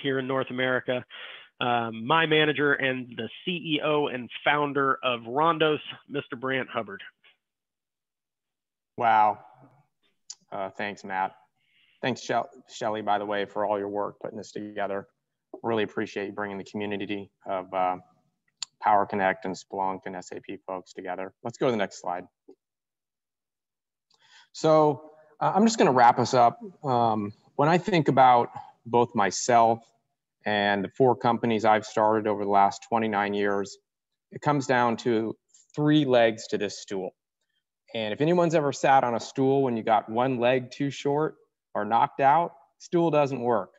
here in North America. My manager and the CEO and founder of RHONDOS, Mr. Brant Hubbard. Wow. Thanks, Matt. Thanks, Shelly, by the way, for all your work putting this together. Really appreciate you bringing the community of Power Connect and Splunk and SAP folks together. Let's go to the next slide. So I'm just going to wrap us up. When I think about both myself and the 4 companies I've started over the last 29 years, it comes down to 3 legs to this stool. And if anyone's ever sat on a stool when you got one leg too short or knocked out, stool doesn't work.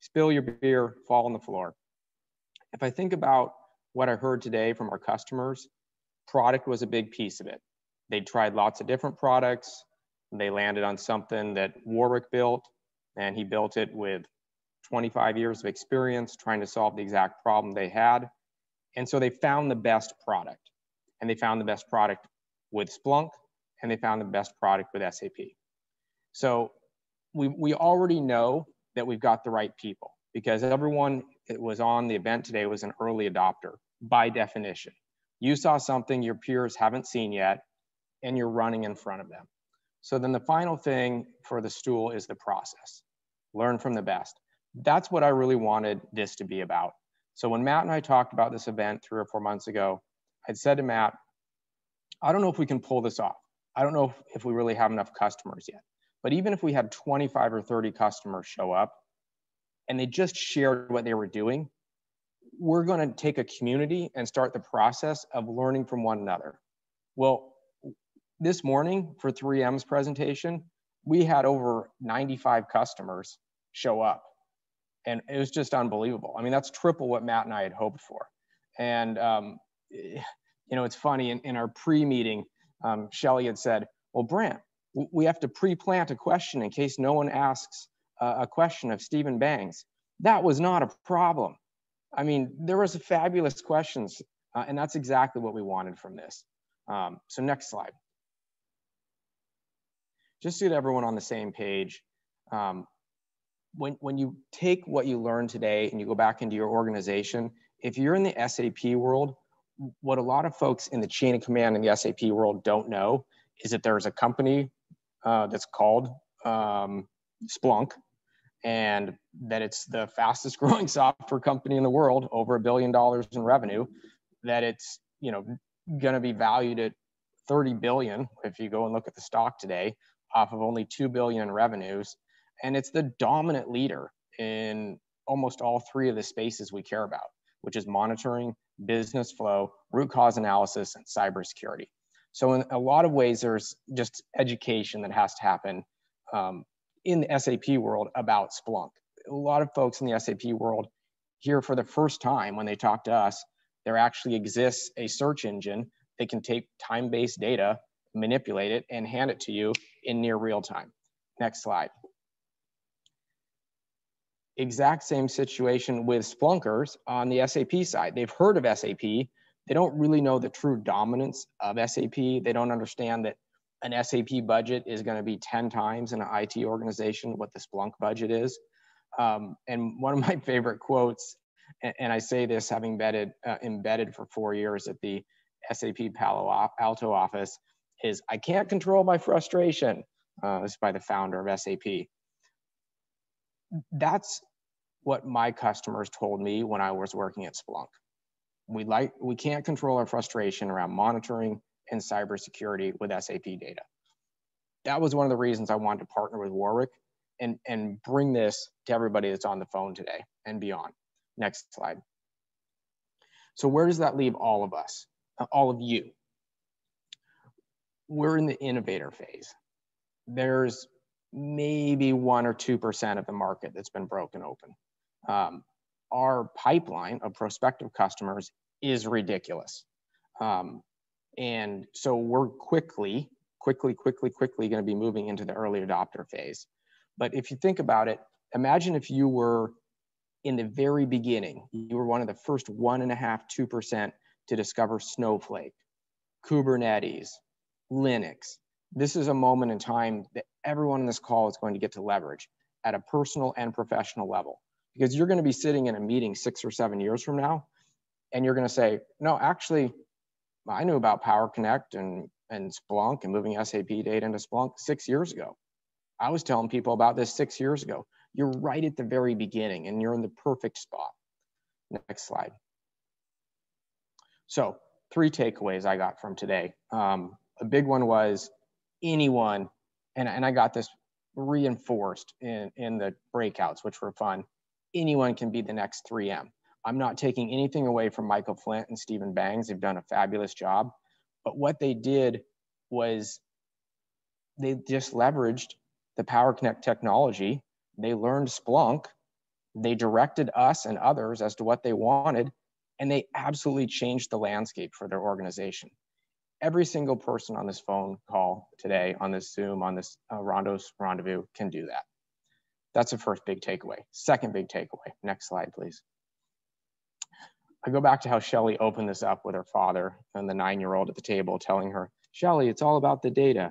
Spill your beer, fall on the floor. If I think about what I heard today from our customers, product was a big piece of it. They tried lots of different products. They landed on something that Warwick built, and he built it with 25 years of experience trying to solve the exact problem they had. And so they found the best product. And they found the best product with Splunk, and they found the best product with SAP. So we already know that we've got the right people, because everyone that was on the event today was an early adopter by definition. You saw something your peers haven't seen yet, and you're running in front of them. So then the final thing for the stool is the process. Learn from the best. That's what I really wanted this to be about. So when Matt and I talked about this event 3 or 4 months ago, I'd said to Matt, I don't know if we can pull this off. I don't know if we really have enough customers yet. But even if we had 25 or 30 customers show up and they just shared what they were doing, we're going to take a community and start the process of learning from one another. Well, this morning for 3M's presentation, we had over 95 customers show up. And it was just unbelievable. I mean, that's triple what Matt and I had hoped for. And, you know, it's funny, in our pre-meeting, Shelly had said, well, Brant, we have to pre-plant a question in case no one asks a question of Stephen Bangs. That was not a problem. I mean, there was fabulous questions, and that's exactly what we wanted from this. So next slide. Just to get everyone on the same page, when you take what you learned today and you go back into your organization, if you're in the SAP world, what a lot of folks in the chain of command in the SAP world don't know is that there's a company that's called Splunk, and that it's the fastest growing software company in the world, over $1 billion in revenue, that it's, you know, going to be valued at 30 billion if you go and look at the stock today, off of only 2 billion in revenues. And it's the dominant leader in almost all 3 of the spaces we care about, which is monitoring, business flow, root cause analysis, and cybersecurity. So in a lot of ways, there's just education that has to happen in the SAP world about Splunk. A lot of folks in the SAP world hear for the first time when they talk to us, there actually exists a search engine that can take time-based data, manipulate it, and hand it to you in near real time. Next slide. Exact same situation with Splunkers on the SAP side. They've heard of SAP. They don't really know the true dominance of SAP. They don't understand that an SAP budget is going to be 10 times in an IT organization what the Splunk budget is. And one of my favorite quotes, and I say this having embedded for 4 years at the SAP Palo Alto office, is I can't control my frustration. This is by the founder of SAP. That's what my customers told me when I was working at Splunk. We can't control our frustration around monitoring and cybersecurity with SAP data. That was one of the reasons I wanted to partner with Warwick and bring this to everybody that's on the phone today and beyond. Next slide. So where does that leave all of us, all of you? We're in the innovator phase. There's maybe 1 or 2% of the market that's been broken open. Our pipeline of prospective customers is ridiculous. And so we're quickly going to be moving into the early adopter phase. But if you think about it, imagine if you were in the very beginning, you were one of the first 1.5%, 2% to discover Snowflake, Kubernetes, Linux. This is a moment in time that everyone in this call is going to get to leverage at a personal and professional level, because you're going to be sitting in a meeting 6 or 7 years from now, and you're going to say, no, actually, I knew about Power Connect and Splunk and moving SAP data into Splunk 6 years ago. I was telling people about this 6 years ago. You're right at the very beginning, and you're in the perfect spot. Next slide. So 3 takeaways I got from today. A big one was anyone, and I got this reinforced in the breakouts, which were fun. Anyone can be the next 3M. I'm not taking anything away from Michael Flint and Stephen Bangs. They've done a fabulous job. But what they did was they just leveraged the Power Connect technology. They learned Splunk. They directed us and others as to what they wanted, and they absolutely changed the landscape for their organization. Every single person on this phone call today, on this Zoom, on this RHONDOS Rendezvous can do that. That's the first big takeaway. Second big takeaway. Next slide, please. I go back to how Shelly opened this up with her father and the 9-year-old at the table telling her, Shelly, it's all about the data.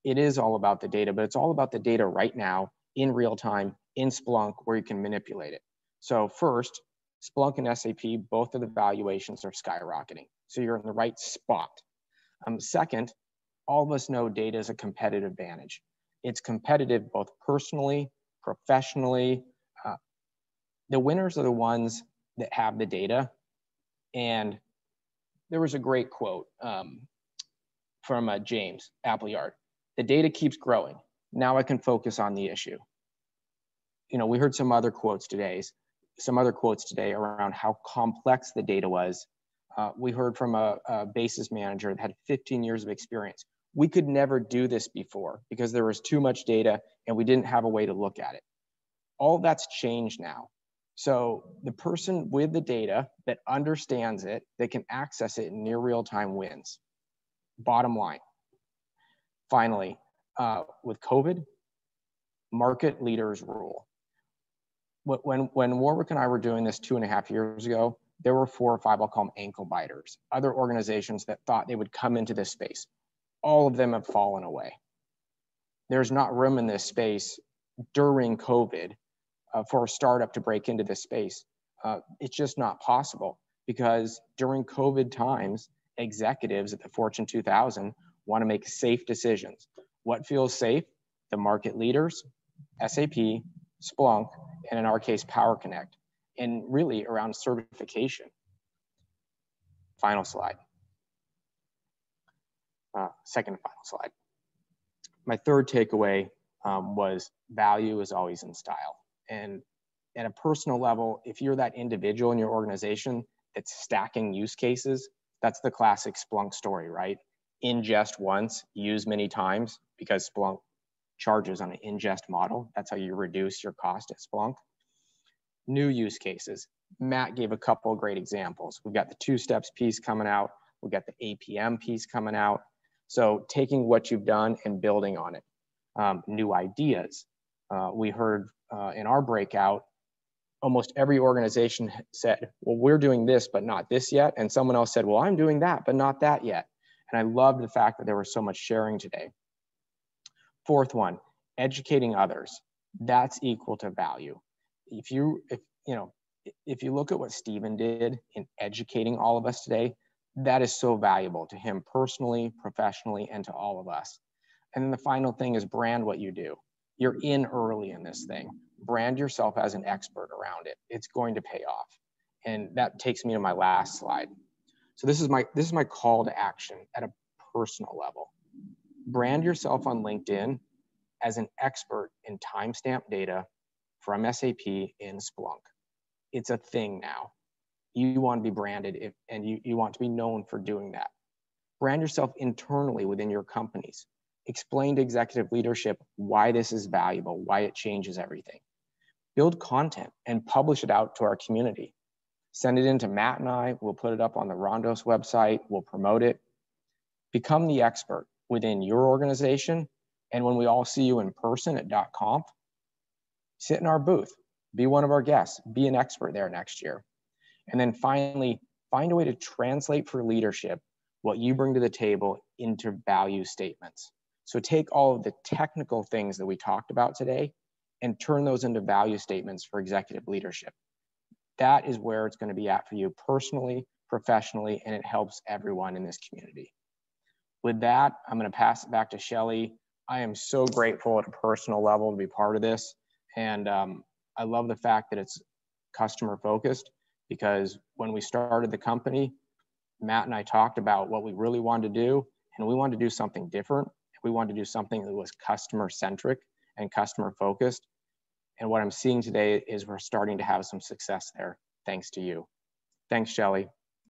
It is all about the data, but it's all about the data right now in real time in Splunk where you can manipulate it. So first, Splunk and SAP, both of the valuations are skyrocketing. So you're in the right spot. Second, all of us know data is a competitive advantage. It's competitive both personally, professionally. The winners are the ones that have the data. And there was a great quote from James Appleyard. The data keeps growing. Now I can focus on the issue. You know, we heard some other quotes today around how complex the data was. We heard from a basis manager that had 15 years of experience. We could never do this before because there was too much data and we didn't have a way to look at it. All that's changed now. So the person with the data that understands it, that can access it in near real time wins. Bottom line. Finally, with COVID, market leaders rule. When Warwick and I were doing this 2.5 years ago, there were 4 or 5, I'll call them ankle biters, other organizations that thought they would come into this space. All of them have fallen away. There's not room in this space during COVID for a startup to break into this space. It's just not possible because during COVID times, executives at the Fortune 2000 want to make safe decisions. What feels safe? The market leaders, SAP, Splunk, and in our case, Power Connect, and really around certification. Final slide. Second and final slide. My third takeaway was value is always in style. And at a personal level, if you're that individual in your organization that's stacking use cases, that's the classic Splunk story, right? Ingest once, use many times, because Splunk charges on an ingest model. That's how you reduce your cost at Splunk. New use cases. Matt gave a couple of great examples. We've got the 2-steps piece coming out. We've got the APM piece coming out. So taking what you've done and building on it. New ideas. We heard in our breakout, almost every organization said, well, we're doing this, but not this yet. And someone else said, well, I'm doing that, but not that yet. And I loved the fact that there was so much sharing today. Fourth one, educating others. That's equal to value. If you look at what Stephen did in educating all of us today, that is so valuable to him personally, professionally, and to all of us. And then the final thing is brand what you do. You're in early in this thing. Brand yourself as an expert around it. It's going to pay off. And that takes me to my last slide. So this is my call to action at a personal level. Brand yourself on LinkedIn as an expert in timestamp data from SAP in Splunk. It's a thing now. You want to be branded and you want to be known for doing that. Brand yourself internally within your companies. Explain to executive leadership why this is valuable, why it changes everything. Build content and publish it out to our community. Send it in to Matt and I. We'll put it up on the RHONDOS website. We'll promote it. Become the expert within your organization. And when we all see you in person at .conf, sit in our booth. Be one of our guests. Be an expert there next year. And then finally, find a way to translate for leadership what you bring to the table into value statements. So take all of the technical things that we talked about today and turn those into value statements for executive leadership. That is where it's going to be at for you personally, professionally, and it helps everyone in this community. With that, I'm going to pass it back to Shelly. I am so grateful at a personal level to be part of this. And I love the fact that it's customer focused, because when we started the company, Matt and I talked about what we really wanted to do, and we wanted to do something different. We wanted to do something that was customer centric and customer focused. And what I'm seeing today is we're starting to have some success there, thanks to you. Thanks, Shelly.